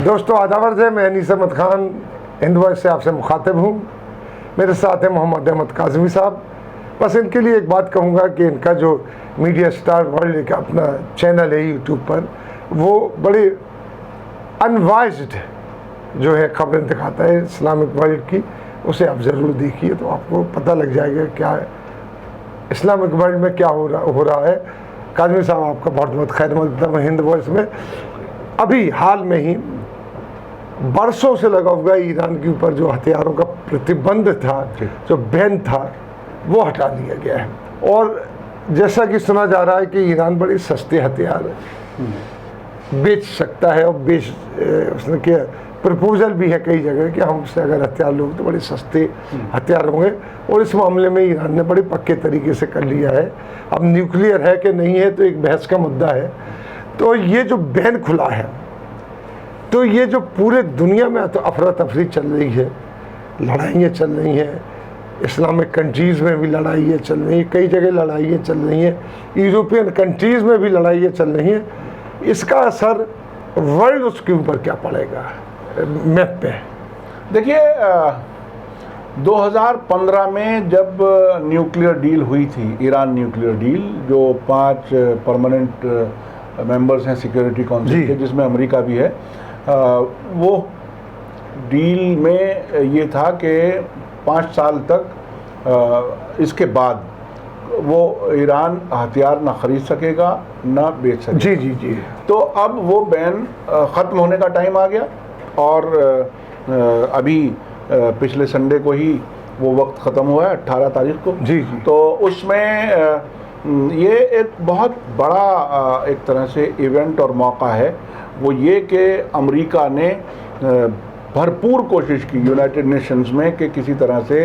दोस्तों आदावर से मैं अनीस अहमद खान हिंद वॉइस से आपसे मुखातिब हूँ। मेरे साथ हैं मोहम्मद अहमद काज़मी साहब। बस इनके लिए एक बात कहूँगा कि इनका जो मीडिया स्टार वर्ल्ड का अपना चैनल है यूट्यूब पर, वो बड़ी अनवाइज्ड जो है खबरें दिखाता है इस्लामिक वर्ल्ड की। उसे आप ज़रूर देखिए तो आपको पता लग जाएगा क्या इस्लामिक वर्ल्ड में क्या हो रहा है। काज़मी साहब आपका बहुत बहुत खैर मकदम है हिंद वॉइस में। अभी हाल में ही बरसों से लगा हुआ ईरान के ऊपर जो हथियारों का प्रतिबंध था, जो बैन था, वो हटा दिया गया है। और जैसा कि सुना जा रहा है कि ईरान बड़े सस्ते हथियार बेच सकता है, और उसने क्या प्रपोजल भी है कई जगह कि हमसे अगर हथियार लोग तो बड़े सस्ते हथियार होंगे। और इस मामले में ईरान ने बड़े पक्के तरीके से कर लिया है। अब न्यूक्लियर है कि नहीं है तो एक बहस का मुद्दा है। तो ये जो बैन खुला है, तो ये जो पूरे दुनिया में तो अफरा तफरी चल रही है, लड़ाइयाँ चल रही हैं, इस्लामिक कंट्रीज़ में भी लड़ाइयाँ चल रही हैं, कई जगह लड़ाइयाँ चल रही हैं, यूरोपियन कंट्रीज़ में भी लड़ाइयाँ चल रही हैं। इसका असर वर्ल्ड उसके ऊपर क्या पड़ेगा मैप पे? देखिए 2015 में जब न्यूक्लियर डील हुई थी, ईरान न्यूक्लियर डील, जो 5 परमानेंट मेंबर्स हैं सिक्योरिटी काउंसिल के, जिसमें अमेरिका भी है, वो डील में ये था कि 5 साल तक इसके बाद वो ईरान हथियार ना खरीद सकेगा ना बेच सकेगा। जी जी जी। तो अब वो बैन ख़त्म होने का टाइम आ गया, और अभी पिछले संडे को ही वो वक्त ख़त्म हुआ है, 18 तारीख को। जी जी। तो उसमें ये एक बहुत बड़ा एक तरह से इवेंट और मौका है, वो ये कि अमेरिका ने भरपूर कोशिश की यूनाइटेड नेशंस में कि किसी तरह से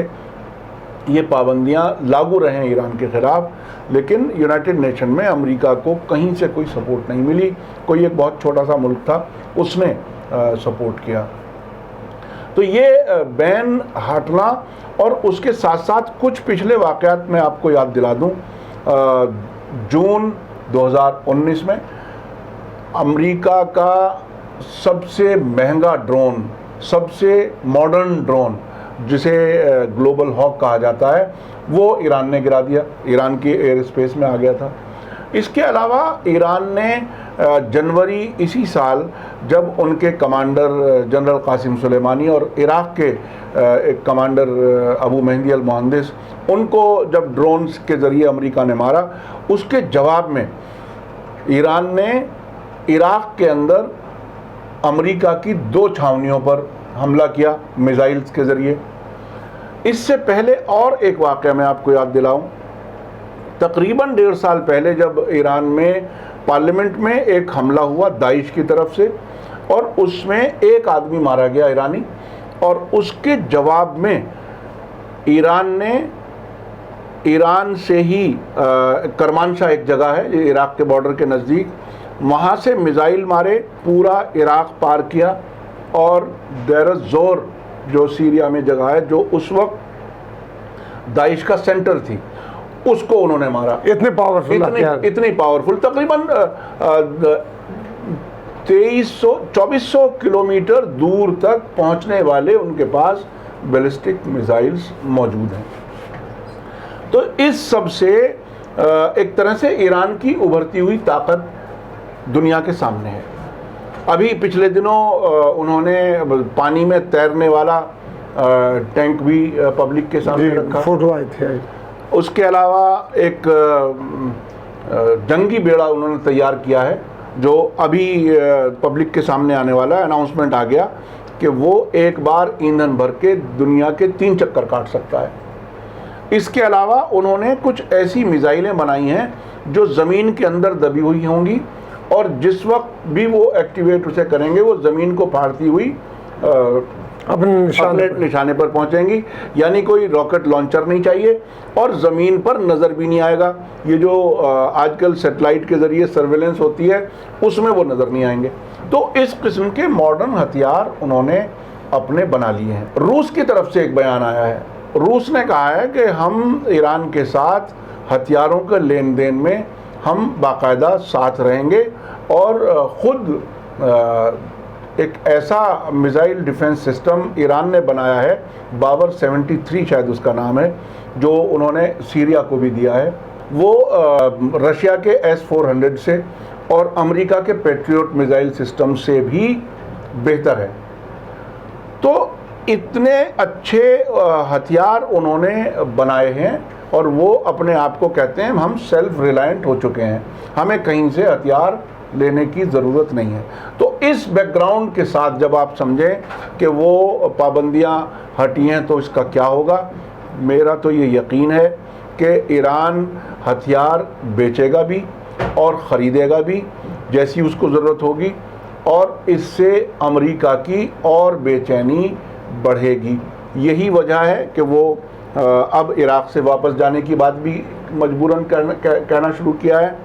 ये पाबंदियां लागू रहें ईरान के ख़िलाफ़, लेकिन यूनाइटेड नेशन में अमेरिका को कहीं से कोई सपोर्ट नहीं मिली। कोई एक बहुत छोटा सा मुल्क था, उसने सपोर्ट किया। तो ये बैन हटना, और उसके साथ साथ कुछ पिछले वाक़यात में आपको याद दिला दूं। जून 2019 में अमेरिका का सबसे महंगा ड्रोन, सबसे मॉडर्न ड्रोन, जिसे ग्लोबल हॉक कहा जाता है, वो ईरान ने गिरा दिया, ईरान की एयर स्पेस में आ गया था। इसके अलावा ईरान ने जनवरी इसी साल, जब उनके कमांडर जनरल कासिम सुलेमानी और इराक़ के एक कमांडर अबू मेहदी अल मुहंदिस, उनको जब ड्रोन्स के ज़रिए अमेरिका ने मारा, उसके जवाब में ईरान ने इराक़ के अंदर अमेरिका की 2 छावनियों पर हमला किया मिसाइल्स के ज़रिए। इससे पहले और एक वाक़या मैं आपको याद दिलाऊं। तकरीबन 1.5 साल पहले जब ईरान में पार्लियामेंट में एक हमला हुआ दाइश की तरफ से, और उसमें एक आदमी मारा गया ईरानी, और उसके जवाब में ईरान ने ईरान से ही करमानशाह एक जगह है इराक़ के बॉर्डर के नज़दीक, वहाँ से मिसाइल मारे, पूरा इराक़ पार किया, और देर ज़ोर जो सीरिया में जगह है, जो उस वक्त दाइश का सेंटर थी, उसको उन्होंने मारा। इतने पावरफुल, इतनी पावरफुल, तकरीबन 2400 किलोमीटर दूर तक पहुंचने वाले उनके पास बैलिस्टिक मिसाइल्स मौजूद हैं। तो इस सब से एक तरह से ईरान की उभरती हुई ताकत दुनिया के सामने है। अभी पिछले दिनों उन्होंने पानी में तैरने वाला टैंक भी पब्लिक के सामने रखा, फोटो आए थे। उसके अलावा एक जंगी बेड़ा उन्होंने तैयार किया है, जो अभी पब्लिक के सामने आने वाला है। अनाउंसमेंट आ गया कि वो एक बार ईंधन भर के दुनिया के 3 चक्कर काट सकता है। इसके अलावा उन्होंने कुछ ऐसी मिसाइलें बनाई हैं जो ज़मीन के अंदर दबी हुई होंगी, और जिस वक्त भी वो एक्टिवेट उसे करेंगे, वो ज़मीन को फाड़ती हुई अपने निशाने पर पहुंचेंगी। यानी कोई रॉकेट लॉन्चर नहीं चाहिए, और ज़मीन पर नज़र भी नहीं आएगा। ये जो आजकल सैटेलाइट के ज़रिए सर्वेलेंस होती है, उसमें वो नज़र नहीं आएंगे। तो इस किस्म के मॉडर्न हथियार उन्होंने अपने बना लिए हैं। रूस की तरफ से एक बयान आया है, रूस ने कहा है कि हम ईरान के साथ हथियारों के लेन देन में हम बाकायदा साथ रहेंगे, और ख़ुद एक ऐसा मिसाइल डिफेंस सिस्टम ईरान ने बनाया है, बाबर 73 शायद उसका नाम है, जो उन्होंने सीरिया को भी दिया है। वो रशिया के S-400 से और अमेरिका के पैट्रियट मिसाइल सिस्टम से भी बेहतर है। तो इतने अच्छे हथियार उन्होंने बनाए हैं और वो अपने आप को कहते हैं हम सेल्फ रिलायंट हो चुके हैं, हमें कहीं से हथियार लेने की ज़रूरत नहीं है। तो इस बैकग्राउंड के साथ जब आप समझें कि वो पाबंदियां हटी हैं तो इसका क्या होगा, मेरा तो ये यकीन है कि ईरान हथियार बेचेगा भी और ख़रीदेगा भी जैसी उसको ज़रूरत होगी, और इससे अमेरिका की और बेचैनी बढ़ेगी। यही वजह है कि वो अब इराक़ से वापस जाने की बात भी मजबूरन कहना शुरू किया है।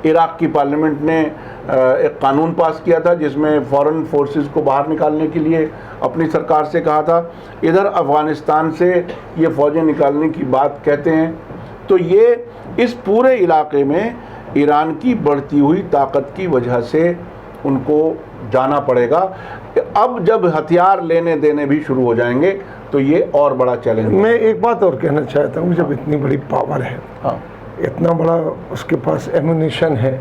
इराक़ की पार्लियामेंट ने एक कानून पास किया था जिसमें फॉरेन फोर्सेस को बाहर निकालने के लिए अपनी सरकार से कहा था। इधर अफ़गानिस्तान से ये फ़ौजें निकालने की बात कहते हैं। तो ये इस पूरे इलाके में ईरान की बढ़ती हुई ताकत की वजह से उनको जाना पड़ेगा। अब जब हथियार लेने देने भी शुरू हो जाएंगे तो ये और बड़ा चैलेंज। मैं एक बात और कहना चाहता हूँ, जब इतनी बड़ी पावर है, हाँ, इतना बड़ा उसके पास एमुनिशन है,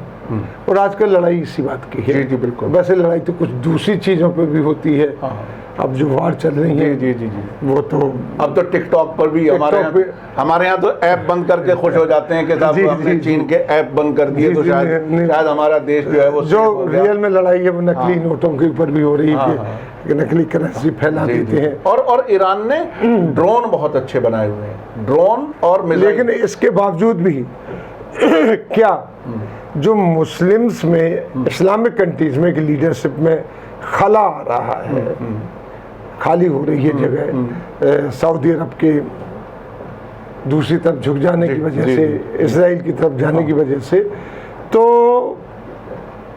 और आजकल लड़ाई इसी बात की है। जी जी बिल्कुल। वैसे लड़ाई तो कुछ दूसरी चीज़ों पे भी होती है। हाँ, अब जो वार चल रही है जी जी जी जी, वो तो अब तो टिकटॉक पर भी हमारे यहाँ तो ऐप बंद करके खुश हो जाते हैं कि साहब हमने चीन के ऐप बंद कर दिए तो शायद हमारा देश जो है वो जो रियल में लड़ाई है वो नकली नोटों के ऊपर भी हो रही है कि नकली करेंसी फैला देते हैं। और ईरान ने ड्रोन बहुत अच्छे बनाए हुए हैं, ड्रोन और मिसाइल। लेकिन इसके बावजूद भी क्या जो मुस्लिम्स में, इस्लामिक कंट्रीज में की लीडरशिप में खला आ रहा है, खाली हो रही है जगह, सऊदी अरब के दूसरी तरफ झुक जाने की वजह से, इजराइल की तरफ जाने की वजह से, तो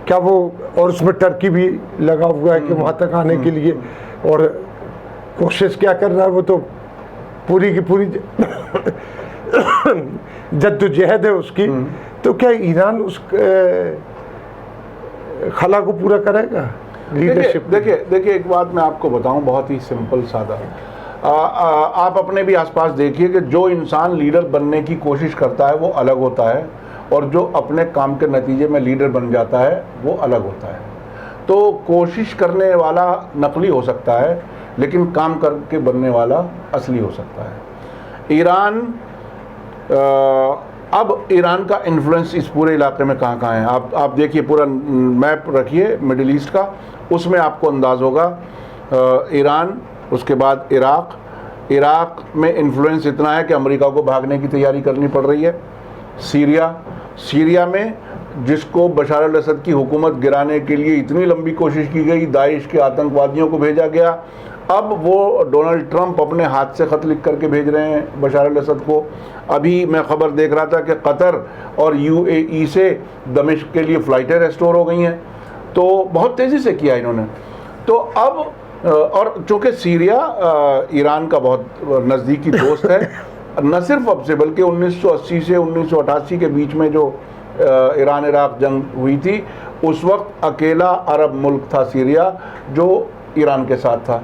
क्या वो, और उसमें टर्की भी लगा हुआ है कि वहाँ तक आने के लिए, और कोशिश क्या कर रहा है वो तो पूरी की पूरी जद्दोजहद है उसकी। तो क्या ईरान उस खला को पूरा करेगा? देखिए एक बात मैं आपको बताऊं, बहुत ही सिंपल सादा। आप अपने भी आसपास देखिए कि जो इंसान लीडर बनने की कोशिश करता है वो अलग होता है, और जो अपने काम के नतीजे में लीडर बन जाता है वो अलग होता है। तो कोशिश करने वाला नकली हो सकता है, लेकिन काम करके बनने वाला असली हो सकता है। ईरान, अब ईरान का इन्फ्लुएंस इस पूरे इलाके में कहाँ कहाँ है, आप देखिए, पूरा मैप रखिए मिडिल ईस्ट का, उसमें आपको अंदाज़ होगा। ईरान, उसके बाद इराक़ में इन्फ्लुएंस इतना है कि अमेरिका को भागने की तैयारी करनी पड़ रही है। सीरिया में जिसको बशार अल असद की हुकूमत गिराने के लिए इतनी लंबी कोशिश की गई, दाइश के आतंकवादियों को भेजा गया, अब वो डोनाल्ड ट्रंप अपने हाथ से ख़त लिख करके भेज रहे हैं बशार अल असद को। अभी मैं ख़बर देख रहा था कि कतर और UAE से दमिश्क के लिए फ़्लाइटें रेस्टोर हो गई हैं। तो बहुत तेज़ी से किया इन्होंने। तो अब, और चूँकि सीरिया ईरान का बहुत नज़दीकी दोस्त है, न सिर्फ अब से बल्कि 1980 से 1988 के बीच में जो ईरान इराक़ जंग हुई थी, उस वक्त अकेला अरब मुल्क था सीरिया जो ईरान के साथ था।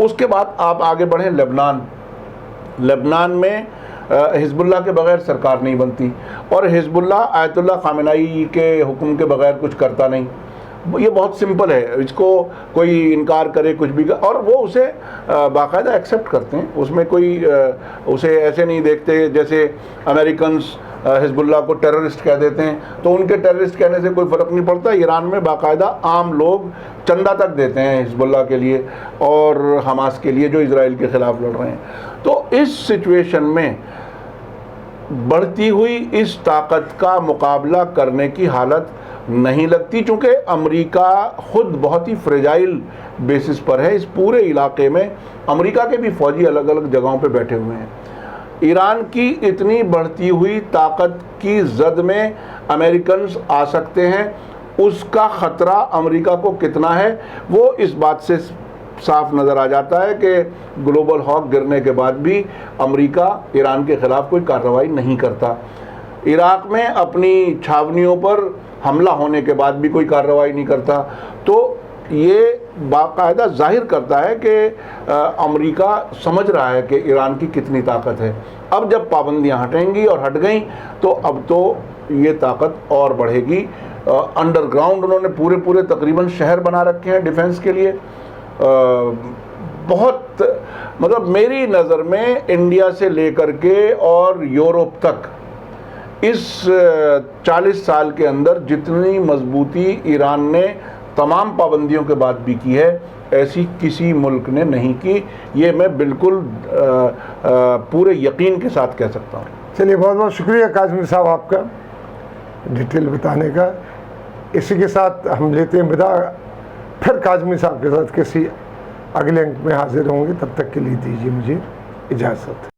उसके बाद आप आगे बढ़ें, लेबनान में हिजबुल्लाह के बगैर सरकार नहीं बनती, और हिजबुल्लाह आयतुल्लाह खामेनेई के हुक्म के बगैर कुछ करता नहीं। ये बहुत सिंपल है, इसको कोई इनकार करे कुछ भी, और वो उसे बाकायदा एक्सेप्ट करते हैं। उसमें कोई उसे ऐसे नहीं देखते जैसे अमेरिकन्स हिजबुल्लाह को टेररिस्ट कह देते हैं, तो उनके टेररिस्ट कहने से कोई फ़र्क नहीं पड़ता। ईरान में बाकायदा आम लोग चंदा तक देते हैं हिजबुल्लाह के लिए और हमास के लिए जो इजराइल के ख़िलाफ़ लड़ रहे हैं। तो इस सिचुएशन में बढ़ती हुई इस ताकत का मुकाबला करने की हालत नहीं लगती, चूँकि अमेरिका खुद बहुत ही फ्रेजाइल बेसिस पर है। इस पूरे इलाके में अमेरिका के भी फ़ौजी अलग अलग जगहों पे बैठे हुए हैं। ईरान की इतनी बढ़ती हुई ताकत की जद में अमेरिकन्स आ सकते हैं, उसका ख़तरा अमेरिका को कितना है वो इस बात से साफ नज़र आ जाता है कि ग्लोबल हॉक गिरने के बाद भी अमेरिका ईरान के ख़िलाफ़ कोई कार्रवाई नहीं करता। इराक़ में अपनी छावनियों पर हमला होने के बाद भी कोई कार्रवाई नहीं करता। तो ये बाकायदा जाहिर करता है कि अमेरिका समझ रहा है कि ईरान की कितनी ताकत है। अब जब पाबंदियां हटेंगी और हट गई तो अब तो ये ताकत और बढ़ेगी। अंडरग्राउंड उन्होंने पूरे तकरीबन शहर बना रखे हैं डिफेंस के लिए। बहुत मतलब मेरी नज़र में इंडिया से लेकर के और यूरोप तक इस 40 साल के अंदर जितनी मजबूती ईरान ने तमाम पाबंदियों के बाद भी की है, ऐसी किसी मुल्क ने नहीं की। ये मैं बिल्कुल पूरे यकीन के साथ कह सकता हूँ। चलिए, बहुत बहुत शुक्रिया काज़मी साहब आपका डिटेल बताने का। इसी के साथ हम लेते हैं विदा। फिर काज़मी साहब के साथ किसी अगले अंक में हाजिर होंगे। तब तक के लिए दीजिए मुझे इजाज़त।